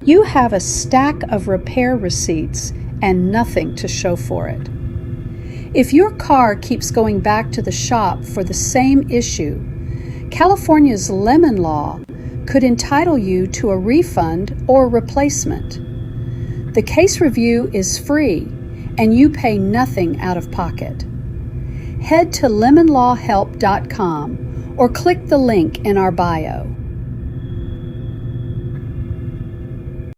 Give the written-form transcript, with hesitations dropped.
You have a stack of repair receipts and nothing to show for it. If your car keeps going back to the shop for the same issue, California's lemon law could entitle you to a refund or replacement. The case review is free and you pay nothing out of pocket. Head to lemonlawhelp.com or click the link in our bio.